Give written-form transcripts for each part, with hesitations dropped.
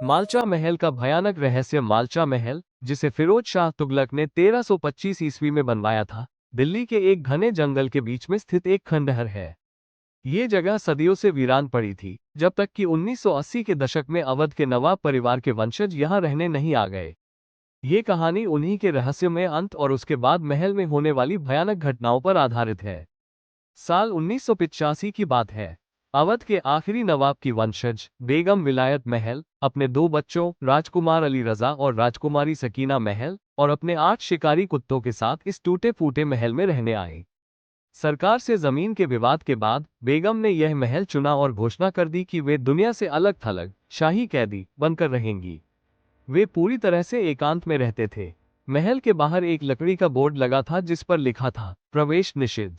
मालचा महल का भयानक रहस्य। मालचा महल, जिसे फिरोज शाह तुगलक ने 1325 ईस्वी में बनवाया था, दिल्ली के एक घने जंगल के बीच में स्थित एक खंडहर है। ये जगह सदियों से वीरान पड़ी थी, जब तक कि 1980 के दशक में अवध के नवाब परिवार के वंशज यहाँ रहने नहीं आ गए। ये कहानी उन्हीं के रहस्यमय अंत और उसके बाद महल में होने वाली भयानक घटनाओं पर आधारित है। साल 1985 की बात है। अवध के आखिरी नवाब की वंशज बेगम विलायत महल अपने दो बच्चों राजकुमार अली रजा और राजकुमारी सकीना महल और अपने 8 शिकारी कुत्तों के साथ इस टूटे फूटे महल में रहने आए। सरकार से जमीन के विवाद के बाद बेगम ने यह महल चुना और घोषणा कर दी कि वे दुनिया से अलग थलग शाही कैदी बनकर रहेंगी। वे पूरी तरह से एकांत में रहते थे। महल के बाहर एक लकड़ी का बोर्ड लगा था जिस पर लिखा था, प्रवेश निषिद्ध,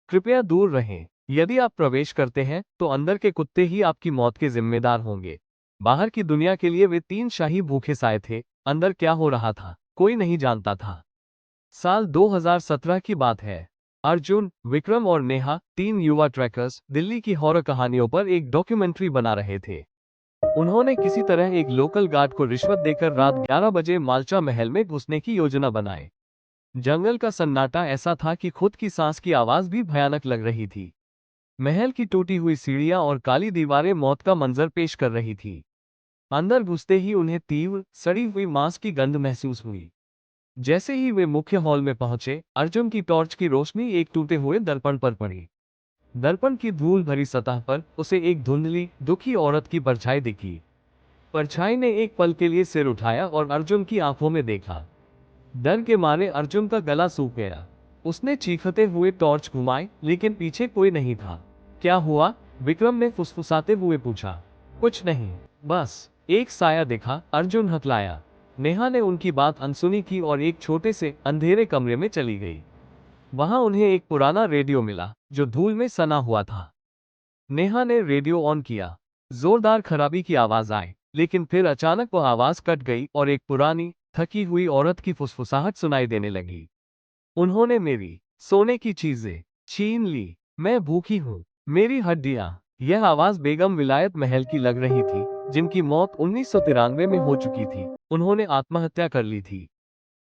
कृपया दूर रहें। यदि आप प्रवेश करते हैं तो अंदर के कुत्ते ही आपकी मौत के जिम्मेदार होंगे। बाहर की दुनिया के लिए वे 3 शाही भूखे साए थे। अंदर क्या हो रहा था कोई नहीं जानता था। साल 2017 की बात है। अर्जुन, विक्रम और नेहा, 3 युवा ट्रैकर्स, दिल्ली की हॉरर कहानियों पर एक डॉक्यूमेंट्री बना रहे थे। उन्होंने किसी तरह एक लोकल गार्ड को रिश्वत देकर रात 11 बजे मालचा महल में घुसने की योजना बनाई। जंगल का सन्नाटा ऐसा था कि खुद की सांस की आवाज भी भयानक लग रही थी। महल की टूटी हुई सीढ़ियां और काली दीवारें मौत का मंजर पेश कर रही थी। अंदर घुसते ही उन्हें तीव्र सड़ी हुई मांस की गंध महसूस हुई। जैसे ही वे मुख्य हॉल में पहुंचे, अर्जुन की टॉर्च की रोशनी एक टूटे हुए दर्पण पर पड़ी। दर्पण की धूल भरी सतह पर उसे एक धुंधली, दुखी औरत की परछाई दिखी। परछाई ने एक पल के लिए सिर उठाया और अर्जुन की आंखों में देखा। डर के मारे अर्जुन का गला सूख गया। उसने चीखते हुए टॉर्च घुमाई, लेकिन पीछे कोई नहीं था। क्या हुआ? विक्रम ने फुसफुसाते हुए पूछा। कुछ नहीं, बस एक साया दिखा, अर्जुन हकलाया। नेहा ने उनकी बात अनसुनी की और एक छोटे से अंधेरे कमरे में चली गई। वहां उन्हें एक पुराना रेडियो मिला जो धूल में सना हुआ था। नेहा ने रेडियो ऑन किया। जोरदार खराबी की आवाज आई, लेकिन फिर अचानक वह आवाज कट गई और एक पुरानी थकी हुई औरत की फुसफुसाहट सुनाई देने लगी। उन्होंने मेरी सोने की चीजें छीन ली। मैं भूखी हूँ, मेरी हड्डियां। यह आवाज बेगम विलायत महल की लग रही थी, जिनकी मौत 1993 में हो चुकी थी। उन्होंने आत्महत्या कर ली थी।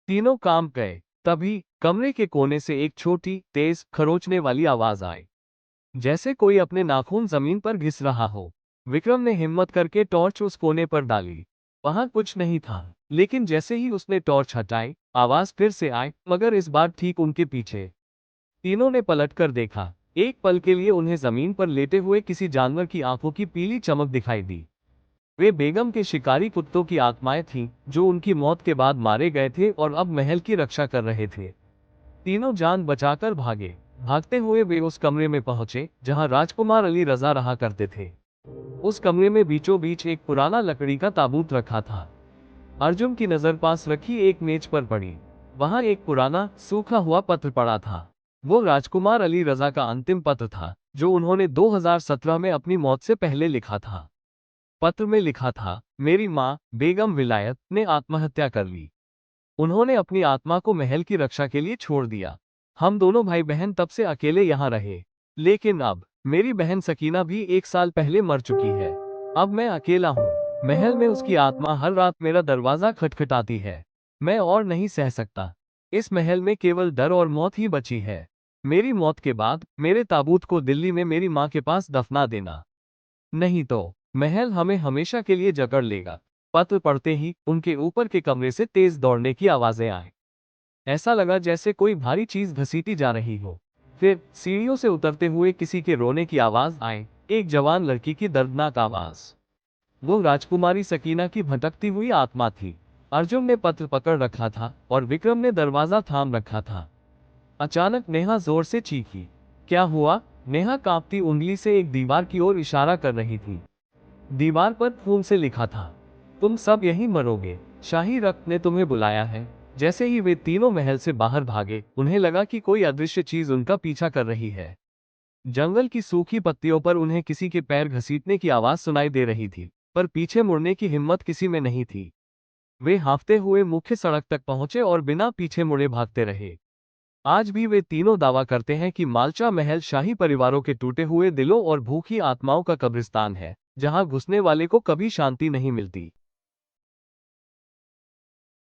तीनों काम गए। तभी कमरे के कोने से एक छोटी, तेज, खरोंचने वाली आवाज आई, जैसे कोई अपने नाखून जमीन पर घिस रहा हो। विक्रम ने हिम्मत करके टॉर्च उस कोने पर डाली। वहां कुछ नहीं था, लेकिन जैसे ही उसने टॉर्च हटाई, आवाज फिर से आई, मगर इस बार ठीक उनके पीछे। तीनों ने पलटकर देखा। एक पल के लिए उन्हें जमीन पर लेटे हुए किसी जानवर की आंखों की पीली चमक दिखाई दी। वे बेगम के शिकारी कुत्तों की आत्माएं थीं, जो उनकी मौत के बाद मारे गए थे और अब महल की रक्षा कर रहे थे। तीनों जान बचाकर भागे। भागते हुए वे उस कमरे में पहुंचे जहां राजकुमार अली रजा रहा करते थे। उस कमरे में बीचों बीच एक पुराना लकड़ी का ताबूत रखा था। अर्जुन की नजर पास रखी एक मेज पर पड़ी। वहां एक पुराना सूखा हुआ पत्र पड़ा था। वो राजकुमार अली रजा का अंतिम पत्र था, जो उन्होंने 2017 में अपनी मौत से पहले लिखा था। पत्र में लिखा था, मेरी माँ बेगम विलायत ने आत्महत्या कर ली। उन्होंने अपनी आत्मा को महल की रक्षा के लिए छोड़ दिया। हम दोनों भाई बहन तब से अकेले यहाँ रहे। लेकिन अब मेरी बहन सकीना भी 1 साल पहले मर चुकी है। अब मैं अकेला हूँ। महल में उसकी आत्मा हर रात मेरा दरवाजा खटखटाती है। मैं और नहीं सह सकता। इस महल में केवल डर और मौत ही बची है। मेरी मौत के बाद मेरे ताबूत को दिल्ली में मेरी माँ के पास दफना देना। नहीं तो महल हमें हमेशा के लिए जकड़ लेगा। पत्र पढ़ते ही उनके ऊपर के कमरे से तेज दौड़ने की आवाजें आई। ऐसा लगा जैसे कोई भारी चीज घसीटी जा रही हो। फिर सीढ़ियों से उतरते हुए किसी के रोने की आवाज आई, एक जवान लड़की की दर्दनाक आवाज। वो राजकुमारी सकीना की भटकती हुई आत्मा थी। अर्जुन ने पत्र पकड़ रखा था और विक्रम ने दरवाजा थाम रखा था। अचानक नेहा जोर से चीखी। क्या हुआ? नेहा कांपती उंगली से एक दीवार की ओर इशारा कर रही थी। दीवार पर खून से लिखा था, तुम सब यहीं मरोगे। शाही रक्त ने तुम्हें बुलाया है। जैसे ही वे तीनों महल से बाहर भागे, उन्हें लगा कि कोई अदृश्य चीज उनका पीछा कर रही है। जंगल की सूखी पत्तियों पर उन्हें किसी के पैर घसीटने की आवाज सुनाई दे रही थी, पर पीछे मुड़ने की हिम्मत किसी में नहीं थी। वे हांफते हुए मुख्य सड़क तक पहुंचे और बिना पीछे मुड़े भागते रहे। आज भी वे तीनों दावा करते हैं कि मालचा महल शाही परिवारों के टूटे हुए दिलों और भूखी आत्माओं का कब्रिस्तान है, जहां घुसने वाले को कभी शांति नहीं मिलती।